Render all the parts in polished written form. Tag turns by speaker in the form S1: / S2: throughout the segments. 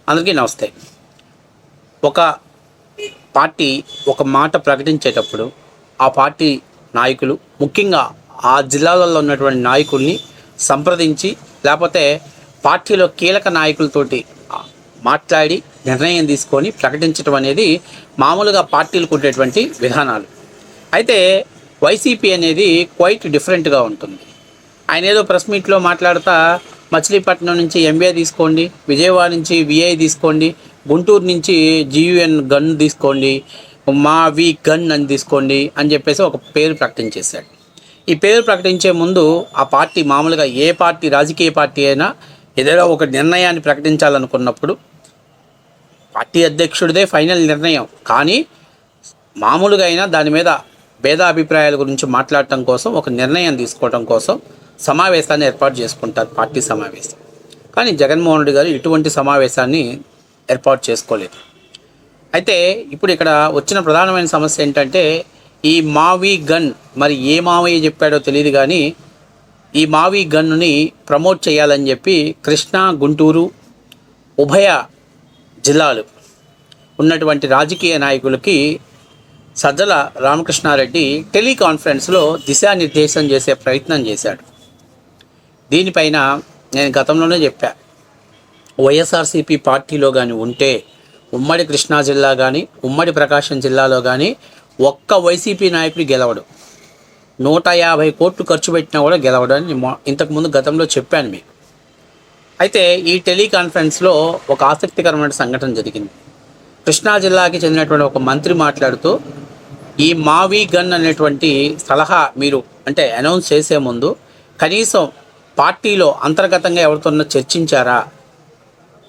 S1: అందరికీ నమస్తే. ఒక పార్టీ ఒక మాట ప్రకటించేటప్పుడు ఆ పార్టీ నాయకులు ముఖ్యంగా ఆ జిల్లాలలో ఉన్నటువంటి నాయకుల్ని సంప్రదించి లేకపోతే పార్టీలో కీలక నాయకులతోటి మాట్లాడి నిర్ణయం తీసుకొని ప్రకటించడం అనేది మామూలుగా పార్టీలకు ఉండేటువంటి విధానాలు. అయితే వైసీపీ అనేది క్వైట్ డిఫరెంట్గా ఉంటుంది. ఆయన ఏదో ప్రెస్ మీట్లో మాట్లాడుతూ మచిలీపట్నం నుంచి ఎంబీఏ తీసుకోండి, విజయవాడ నుంచి విఐ తీసుకోండి, గుంటూరు నుంచి జియుఎన్ గన్ తీసుకోండి, మా వి గన్ అని తీసుకోండి అని చెప్పేసి ఒక పేరు ప్రకటించేశాడు. ఈ పేరు ప్రకటించే ముందు ఆ పార్టీ మామూలుగా ఏ పార్టీ రాజకీయ పార్టీ అయినా ఏదైనా ఒక నిర్ణయాన్ని ప్రకటించాలనుకున్నప్పుడు పార్టీ అధ్యక్షుడిదే ఫైనల్ నిర్ణయం. కానీ మామూలుగా అయినా దాని మీద భేదాభిప్రాయాల గురించి మాట్లాడటం కోసం ఒక నిర్ణయం తీసుకోవడం కోసం సమావేశాన్ని ఏర్పాటు చేసుకుంటారు, పార్టీ సమావేశం. కానీ జగన్మోహన్ రెడ్డి గారు ఇటువంటి సమావేశాన్ని ఏర్పాటు చేసుకోలేదు. అయితే ఇప్పుడు ఇక్కడ వచ్చిన ప్రధానమైన సమస్య ఏంటంటే ఈ మావి గన్, మరి ఏ మావయ్య చెప్పాడో తెలియదు కానీ ఈ మావి గన్నుని ప్రమోట్ చేయాలని చెప్పి కృష్ణా గుంటూరు ఉభయ జిల్లాలు ఉన్నటువంటి రాజకీయ నాయకులకి సజ్జల రామకృష్ణారెడ్డి టెలికాన్ఫరెన్స్లో దిశానిర్దేశం చేసే ప్రయత్నం చేశాడు. దీనిపైన నేను గతంలోనే చెప్పా, వైఎస్ఆర్సీపీ పార్టీలో కానీ ఉంటే ఉమ్మడి కృష్ణా జిల్లా కానీ ఉమ్మడి ప్రకాశం జిల్లాలో కానీ ఒక్క వైసీపీ నాయకుడు గెలవడు. 150 కోట్లు ఖర్చు పెట్టినా కూడా గెలవడు అని ఇంతకుముందు గతంలో చెప్పాను మీకు. అయితే ఈ టెలికాన్ఫరెన్స్లో ఒక ఆసక్తికరమైన సంఘటన జరిగింది. కృష్ణా జిల్లాకి చెందినటువంటి ఒక మంత్రి మాట్లాడుతూ ఈ మావి గన్ అనేటువంటి సలహా మీరు అంటే అనౌన్స్ చేసే ముందు కనీసం పార్టీలో అంతర్గతంగా ఎవరితో చర్చించారా,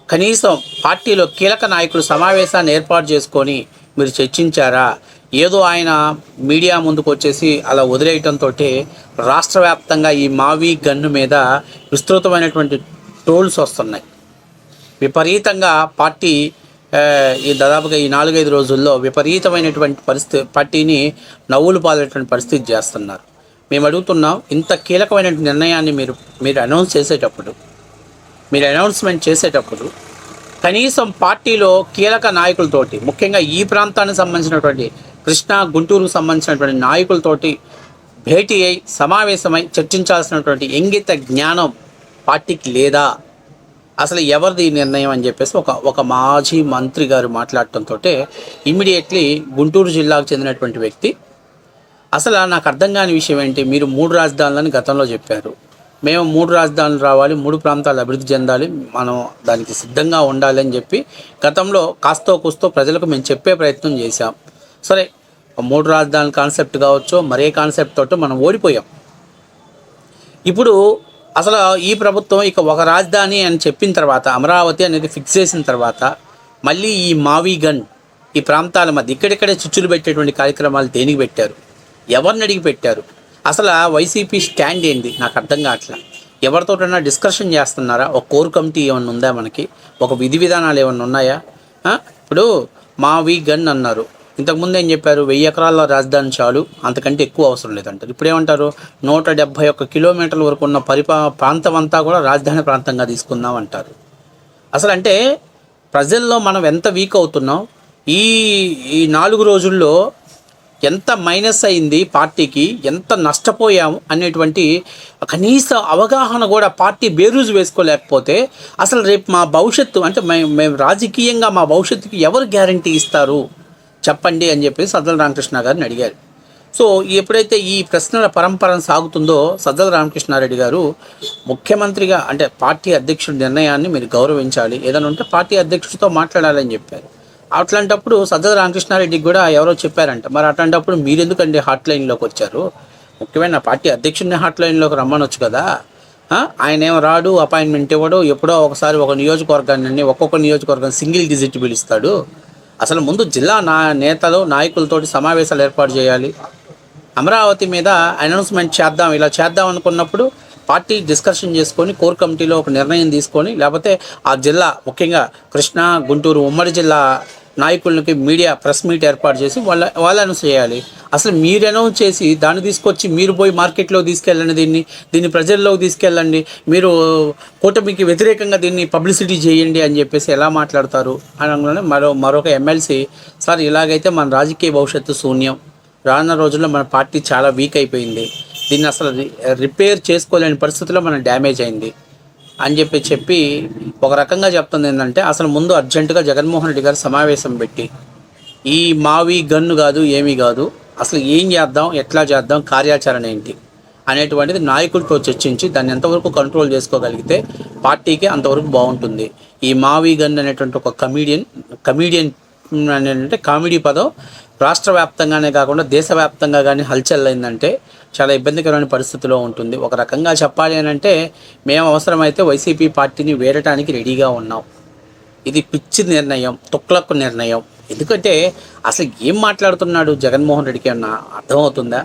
S1: కనీసం పార్టీలో కీలక నాయకులు సమావేశాన్ని ఏర్పాటు చేసుకొని మీరు చర్చించారా? ఏదో ఆయన మీడియా ముందుకు వచ్చేసి అలా వదిలేయటంతో రాష్ట్ర వ్యాప్తంగా ఈ మావి గన్ను మీద విస్తృతమైనటువంటి ట్రోల్స్ వస్తున్నాయి. విపరీతంగా పార్టీ ఈ దాదాపుగా ఈ 4-5 రోజుల్లో విపరీతమైనటువంటి పరిస్థితి, పార్టీని నవ్వులు పాలేటువంటి పరిస్థితి చేస్తున్నారు. మేము అడుగుతున్నాం, ఇంత కీలకమైన నిర్ణయాన్ని మీరు అనౌన్స్మెంట్ చేసేటప్పుడు కనీసం పార్టీలో కీలక నాయకులతోటి, ముఖ్యంగా ఈ ప్రాంతానికి సంబంధించినటువంటి కృష్ణా గుంటూరుకు సంబంధించినటువంటి నాయకులతోటి భేటీ అయి సమావేశమై చర్చించాల్సినటువంటి ఇంగిత జ్ఞానం పార్టీకి లేదా? అసలు ఎవరిది నిర్ణయం అని చెప్పేసి ఒక మాజీ మంత్రి గారు మాట్లాడటంతో ఇమ్మీడియట్లీ గుంటూరు జిల్లాకు చెందినటువంటి వ్యక్తి, అసలు నాకు అర్థం కాని విషయం ఏంటి, మీరు 3 రాజధానులని గతంలో చెప్పారు, మేము 3 రాజధానులు రావాలి, 3 ప్రాంతాలు అభివృద్ధి చెందాలి, మనం దానికి సిద్ధంగా ఉండాలి అని చెప్పి గతంలో కాస్తో కూస్తో ప్రజలకు మేము చెప్పే ప్రయత్నం చేశాం. సరే, 3 రాజధానుల కాన్సెప్ట్ కావచ్చు, మరే కాన్సెప్ట్ తోటి మనం ఓడిపోయాం. ఇప్పుడు అసలు ఈ ప్రభుత్వం ఇక ఒక రాజధాని అని చెప్పిన తర్వాత, అమరావతి అనేది ఫిక్స్ చేసిన తర్వాత మళ్ళీ ఈ మావి గన్ ఈ ప్రాంతాల మధ్య ఇక్కడిక్కడే చిచ్చులు పెట్టేటువంటి కార్యక్రమాలు దేనికి పెట్టారు? ఎవరిని అడిగి పెట్టారు? అసలు వైసీపీ స్టాండ్ ఏంటి? నాకు అర్థం కావట్లా. ఎవరితోటైనా డిస్కషన్ చేస్తున్నారా? ఒక కోర్ కమిటీ ఏమన్నా ఉందా మనకి? ఒక విధి విధానాలు ఏమన్నా ఉన్నాయా? ఇప్పుడు మావి గన్ అన్నారు, ఇంతకుముందు ఏం చెప్పారు? 1000 ఎకరాల రాజధాని చాలు, అంతకంటే ఎక్కువ అవసరం లేదంటారు. ఇప్పుడు ఏమంటారు? 171 కిలోమీటర్ల వరకు ఉన్న ప్రాంతం అంతా కూడా రాజధాని ప్రాంతంగా తీసుకుందాం అంటారు. అసలు అంటే ప్రజల్లో మనం ఎంత వీక్ అవుతున్నాం, ఈ 4 రోజుల్లో ఎంత మైనస్ అయింది పార్టీకి, ఎంత నష్టపోయాము అనేటువంటి కనీస అవగాహన కూడా పార్టీ బేరూజు వేసుకోలేకపోతే అసలు రేపు మా భవిష్యత్తు అంటే మేము రాజకీయంగా మా భవిష్యత్తుకి ఎవరు గ్యారంటీ ఇస్తారు చెప్పండి అని చెప్పి సజ్జల రామకృష్ణ గారిని అడిగారు. సో ఎప్పుడైతే ఈ ప్రశ్నల పరంపర సాగుతుందో సజ్జల రామకృష్ణారెడ్డి గారు ముఖ్యమంత్రిగా అంటే పార్టీ అధ్యక్షుడి నిర్ణయాన్ని మీరు గౌరవించాలి, ఏదైనా ఉంటే పార్టీ అధ్యక్షుడితో మాట్లాడాలని చెప్పారు. అట్లాంటప్పుడు సజ్జల రామకృష్ణారెడ్డికి కూడా ఎవరో చెప్పారంట, మరి అట్లాంటప్పుడు మీరు ఎందుకండి హాట్ లైన్లోకి వచ్చారు? ముఖ్యమైన పార్టీ అధ్యక్షుడిని హాట్ లైన్లోకి రమ్మనొచ్చు కదా. ఆయన ఏమో రాడు, అపాయింట్మెంట్ ఇవ్వడు, ఎప్పుడో ఒకసారి ఒక నియోజకవర్గాన్ని ఒక్కొక్క నియోజకవర్గం సింగిల్ డిజిట్ పిలుస్తాడు. అసలు ముందు జిల్లా నేతలు నాయకులతోటి సమావేశాలు ఏర్పాటు చేయాలి. అమరావతి మీద అనౌన్స్మెంట్ చేద్దాం, ఇలా చేద్దాం అనుకున్నప్పుడు పార్టీ డిస్కషన్ చేసుకొని కోర్ కమిటీలో ఒక నిర్ణయం తీసుకొని, లేకపోతే ఆ జిల్లా ముఖ్యంగా కృష్ణా గుంటూరు ఉమ్మడి జిల్లా నాయకులకి మీడియా ప్రెస్ మీట్ ఏర్పాటు చేసి వాళ్ళు అనౌన్స్ చేయాలి. అసలు మీరు అనౌన్స్ చేసి దాన్ని తీసుకొచ్చి మీరు పోయి మార్కెట్లో తీసుకెళ్ళండి, దీన్ని ప్రజల్లోకి తీసుకెళ్ళండి, మీరు కూటమికి వ్యతిరేకంగా దీన్ని పబ్లిసిటీ చేయండి అని చెప్పేసి ఎలా మాట్లాడతారు అనగానే మరొక ఎమ్మెల్సీ, సార్ ఇలాగైతే మన రాజకీయ భవిష్యత్తు శూన్యం, రానున్న రోజుల్లో మన పార్టీ చాలా వీక్ అయిపోయింది, దీన్ని అసలు రిపేర్ చేసుకోలేని పరిస్థితిలో మనం డ్యామేజ్ అయింది అని చెప్పి ఒక రకంగా చెప్తుంది. ఏంటంటే అసలు ముందు అర్జెంటుగా జగన్మోహన్ రెడ్డి గారు సమావేశం పెట్టి ఈ మావి గన్ను కాదు ఏమీ కాదు, అసలు ఏం చేద్దాం, ఎట్లా చేద్దాం, కార్యాచరణ ఏంటి అనేటువంటిది నాయకులతో చర్చించి దాన్ని ఎంతవరకు కంట్రోల్ చేసుకోగలిగితే పార్టీకి అంతవరకు బాగుంటుంది. ఈ మావి గన్ అనేటువంటి ఒక కమీడియన్ అంటే కామెడీ పదం రాష్ట్ర వ్యాప్తంగానే కాకుండా దేశవ్యాప్తంగా కానీ హల్చల్ అయిందంటే చాలా ఇబ్బందికరమైన పరిస్థితిలో ఉంటుంది. ఒక రకంగా చెప్పాలి అని అంటే మేము అవసరమైతే వైసీపీ పార్టీని వేరటానికి రెడీగా ఉన్నాం. ఇది పిచ్చి నిర్ణయం, తుక్లక్కు నిర్ణయం. ఎందుకంటే అసలు ఏం మాట్లాడుతున్నాడు జగన్మోహన్ రెడ్డికి అన్న అర్థమవుతుందా?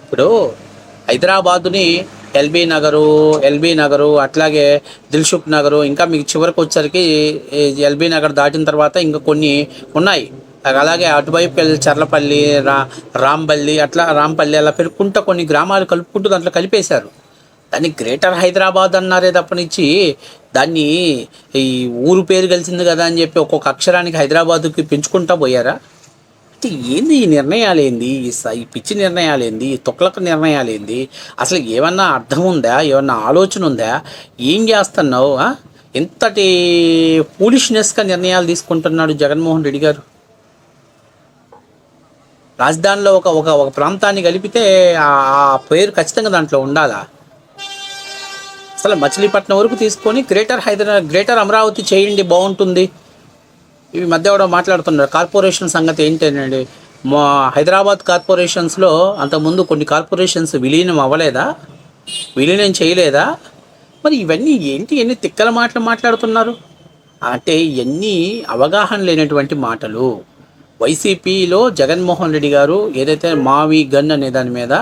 S1: ఇప్పుడు హైదరాబాదుని ఎల్బీ నగరు అట్లాగే దిల్సుఖ్ నగరు, ఇంకా మీకు చివరికి వచ్చేసరికి ఎల్బీ నగర్ దాటిన తర్వాత ఇంకా కొన్ని ఉన్నాయి. అలాగే అటువైపు వెళ్ళి చర్లపల్లి, రాంపల్లి అలా పెరుక్కుంటూ కొన్ని గ్రామాలు కలుపుకుంటూ దాంట్లో కలిపేశారు. దాన్ని గ్రేటర్ హైదరాబాద్ అన్నారే తప్పనిచ్చి దాన్ని ఈ ఊరు పేరు కలిసింది కదా అని చెప్పి ఒక్కొక్క అక్షరానికి హైదరాబాదుకి పెంచుకుంటూ పోయారా? అంటే ఏంది ఈ నిర్ణయాలు, ఏంది ఈ పిచ్చి నిర్ణయాలు, ఏంది ఈ తొక్లక నిర్ణయాలు, ఏంది అసలు ఏమన్నా అర్థం ఉందా, ఏమన్నా ఆలోచన ఉందా? ఏం చేస్తున్నావు? ఎంతటి ఫూలిష్నెస్గా నిర్ణయాలు తీసుకుంటున్నాడు జగన్మోహన్ రెడ్డి గారు. రాజధానిలో ఒక ప్రాంతాన్ని కలిపితే ఆ పేరు ఖచ్చితంగా దాంట్లో ఉండాలా? అసలు మచిలీపట్నం వరకు తీసుకొని గ్రేటర్ అమరావతి చేయండి, బాగుంటుంది. ఇవి మధ్య కూడా మాట్లాడుతున్నారు కార్పొరేషన్ సంగతి ఏంటండి. మా హైదరాబాద్ కార్పొరేషన్స్లో అంతకుముందు కొన్ని కార్పొరేషన్స్ విలీనం అవ్వలేదా, విలీనం చేయలేదా? మరి ఇవన్నీ ఏంటి, ఎన్ని తిక్కల మాటలు మాట్లాడుతున్నారు అంటే ఇవన్నీ అవగాహన లేనటువంటి మాటలు. వైసీపీలో జగన్మోహన్ రెడ్డి గారు ఏదైతే మావి గన్ అనే దాని మీద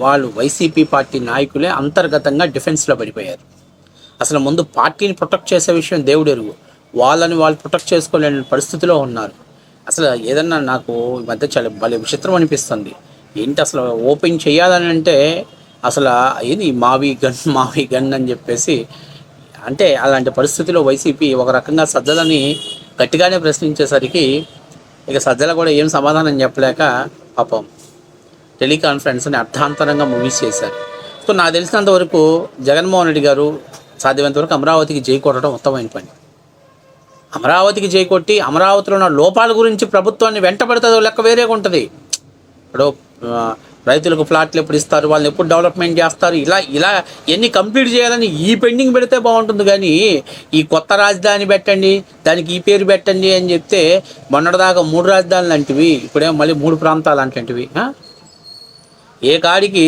S1: వాళ్ళు వైసీపీ పార్టీ నాయకులే అంతర్గతంగా డిఫెన్స్లో పడిపోయారు. అసలు ముందు పార్టీని ప్రొటెక్ట్ చేసే విషయం దేవుడు ఎరుగు, వాళ్ళు ప్రొటెక్ట్ చేసుకోలేని పరిస్థితిలో ఉన్నారు. అసలు ఏదన్నా నాకు ఈ మధ్య చాలా భలే విచిత్రం అనిపిస్తుంది. ఏంటి అసలు ఓపెన్ చేయాలని అంటే అసలు ఏది మావి గన్ అని చెప్పేసి అంటే అలాంటి పరిస్థితిలో వైసీపీ ఒక రకంగా సజ్జలని గట్టిగానే ప్రశ్నించేసరికి ఇక సజ్జల కూడా ఏం సమాధానం చెప్పలేక పాపం టెలికాన్ఫరెన్స్ని అర్థాంతరంగా ముగిసేశారు. సో నాకు తెలిసినంత వరకు జగన్మోహన్ రెడ్డి గారు సాధ్యమైనంత వరకు అమరావతికి జై కొట్టడం ఉత్తమమైన పని. అమరావతికి జై కొట్టి అమరావతిలో ఉన్న లోపాల గురించి ప్రభుత్వాన్ని వెంటబడుతుందో లెక్క వేరేగా ఉంటుంది. ఇప్పుడు రైతులకు ఫ్లాట్లు ఎప్పుడు ఇస్తారు, వాళ్ళని ఎప్పుడు డెవలప్మెంట్ చేస్తారు, ఇలా ఎన్ని కంప్లీట్ చేయాలని ఈ పెండింగ్ పెడితే బాగుంటుంది. కానీ ఈ కొత్త రాజధాని పెట్టండి, దానికి ఈ పేరు పెట్టండి అని చెప్తే మొన్నటిదాకా 3 రాజధానులు అంటివి, ఇప్పుడేమో మళ్ళీ 3 ప్రాంతాలు అంటివి. ఏ కాడికి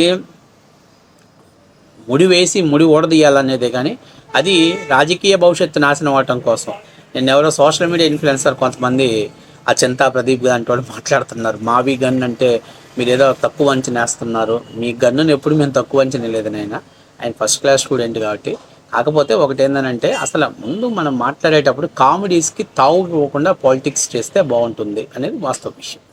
S1: ముడి వేసి ముడి ఊడదీయాలనేదే కానీ అది రాజకీయ భవిష్యత్తు నాశనం అవటం కోసం. నేను ఎవరో సోషల్ మీడియా ఇన్ఫ్లుయెన్సర్ కొంతమంది ఆ చింతా ప్రదీప్ లాంటి వాళ్ళు మాట్లాడుతున్నారు, మావి గన్ అంటే మీరు ఏదో తక్కువ అంచనా వేస్తున్నారు, మీ గన్నును ఎప్పుడు మేము తక్కువ అంచనా లేదని. ఆయన ఫస్ట్ క్లాస్ స్టూడెంట్ కాబట్టి. కాకపోతే ఒకటి ఏంటంటే అసలు ముందు మనం మాట్లాడేటప్పుడు కామెడీస్కి తావు ఇవ్వకుండా పాలిటిక్స్ చేస్తే బాగుంటుంది అనేది వాస్తవ విషయం.